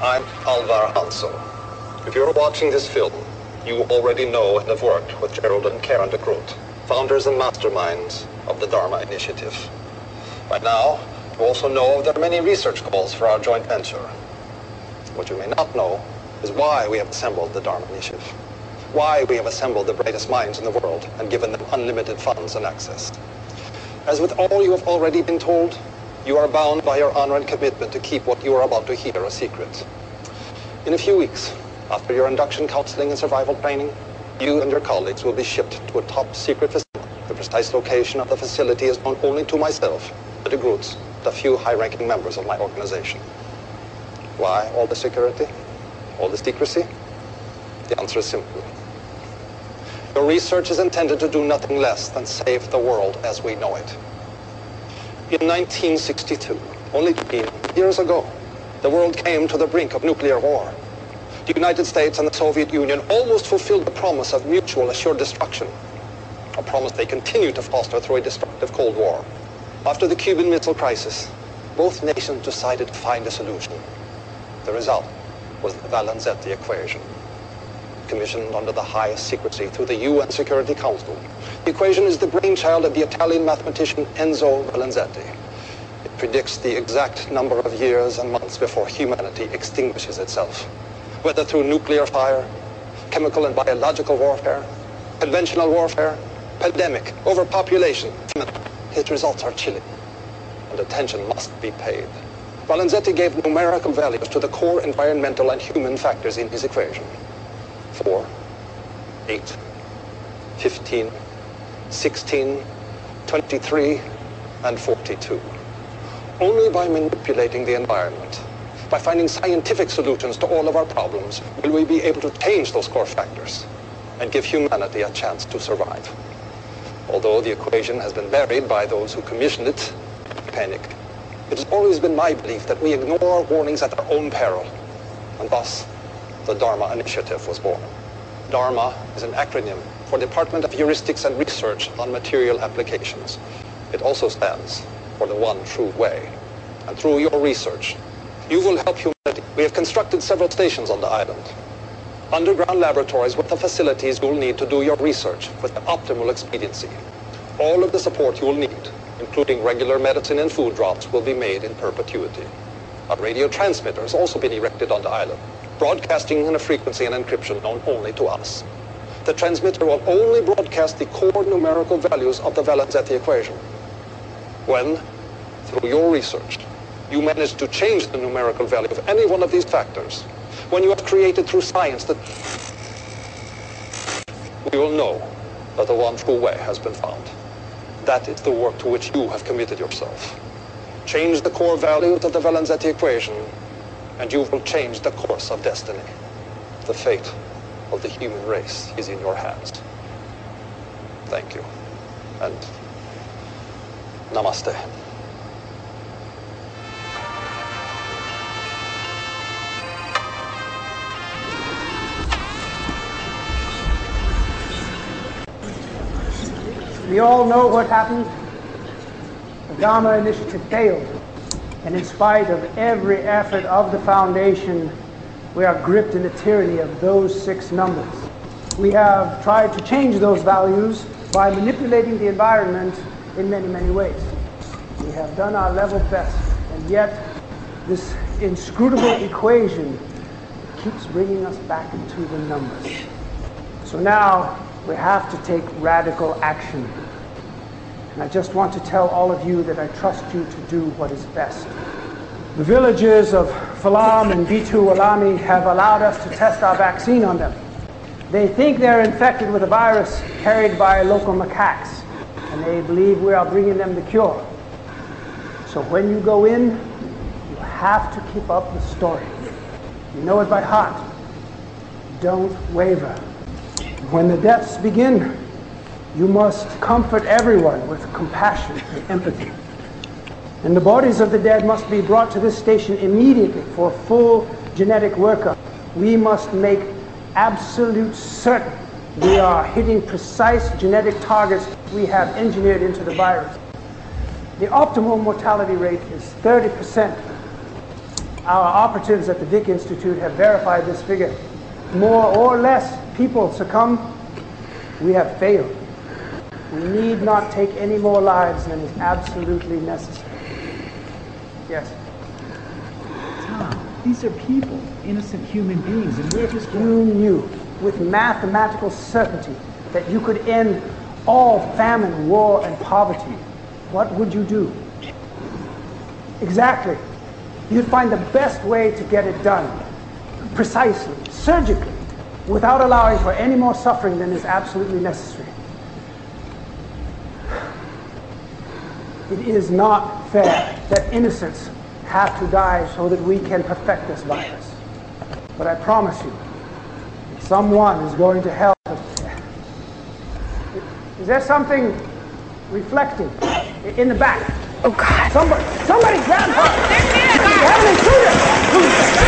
I'm Alvar Hanso. If you're watching this film, you already know and have worked with Gerald and Karen de Groot, founders and masterminds of the Dharma Initiative. By now, you also know there are many research goals for our joint venture. What you may not know is why we have assembled the Dharma Initiative, why we have assembled the brightest minds in the world and given them unlimited funds and access. As with all you have already been told, you are bound by your honor and commitment to keep what you are about to hear a secret. In a few weeks, after your induction counseling and survival training, you and your colleagues will be shipped to a top secret facility. The precise location of the facility is known only to myself, the de Groots, and a few high-ranking members of my organization. Why all the security? All the secrecy? The answer is simple. Your research is intended to do nothing less than save the world as we know it. In 1962, only 20 years ago, the world came to the brink of nuclear war. The United States and the Soviet Union almost fulfilled the promise of mutual assured destruction, a promise they continue to foster through a destructive Cold War. After the Cuban Missile Crisis, both nations decided to find a solution. The result was the Valenzetti equation, commissioned under the highest secrecy through the UN Security Council. The equation is the brainchild of the Italian mathematician Enzo Valenzetti. It predicts the exact number of years and months before humanity extinguishes itself, whether through nuclear fire, chemical and biological warfare, conventional warfare, pandemic, overpopulation. His results are chilling, and attention must be paid. Valenzetti gave numerical values to the core environmental and human factors in his equation. 4, 8, 15, 16, 23, and 42. Only by manipulating the environment, by finding scientific solutions to all of our problems, will we be able to change those core factors and give humanity a chance to survive. Although the equation has been buried by those who commissioned it, panic. It has always been my belief that we ignore warnings at our own peril, and thus the Dharma Initiative was born. Dharma is an acronym for Department of Heuristics and Research on Material Applications. It also stands for the one true way. And through your research, you will help humanity. We have constructed several stations on the island, underground laboratories with the facilities you'll need to do your research with the optimal expediency. All of the support you will need, including regular medicine and food drops, will be made in perpetuity. A radio transmitter has also been erected on the island, broadcasting in a frequency and encryption known only to us. The transmitter will only broadcast the core numerical values of the Valenzetti equation. When, through your research, you manage to change the numerical value of any one of these factors, when you have created through science that, we will know that the one true way has been found. That is the work to which you have committed yourself. Change the core values of the Valenzetti equation, and you will change the course of destiny. The fate of the human race is in your hands. Thank you, and namaste. We all know what happened. The Dharma Initiative failed. And in spite of every effort of the Foundation, we are gripped in the tyranny of those 6 numbers. We have tried to change those values by manipulating the environment in many, many ways. We have done our level best, and yet this inscrutable equation keeps bringing us back into the numbers. So now we have to take radical action. And I just want to tell all of you that I trust you to do what is best. The villagers of Falam and Bitu Alami have allowed us to test our vaccine on them. They think they're infected with a virus carried by local macaques, and they believe we are bringing them the cure. So when you go in, you have to keep up the story. You know it by heart. Don't waver. When the deaths begin, you must comfort everyone with compassion and empathy. And the bodies of the dead must be brought to this station immediately for full genetic workup. We must make absolute certain we are hitting precise genetic targets we have engineered into the virus. The optimal mortality rate is 30%. Our operatives at the Dick Institute have verified this figure. More or less people succumb. We have failed. We need not take any more lives than is absolutely necessary. Yes? Tom, these are people, innocent human beings, and we're just... You knew with mathematical certainty that you could end all famine, war, and poverty. What would you do? Exactly. You'd find the best way to get it done. Precisely, surgically, without allowing for any more suffering than is absolutely necessary. It is not fair that innocents have to die so that we can perfect this virus. But I promise you, someone is going to help us. Is there something reflecting in the back? Oh, God. Somebody grab her! There's me! Have an intruder!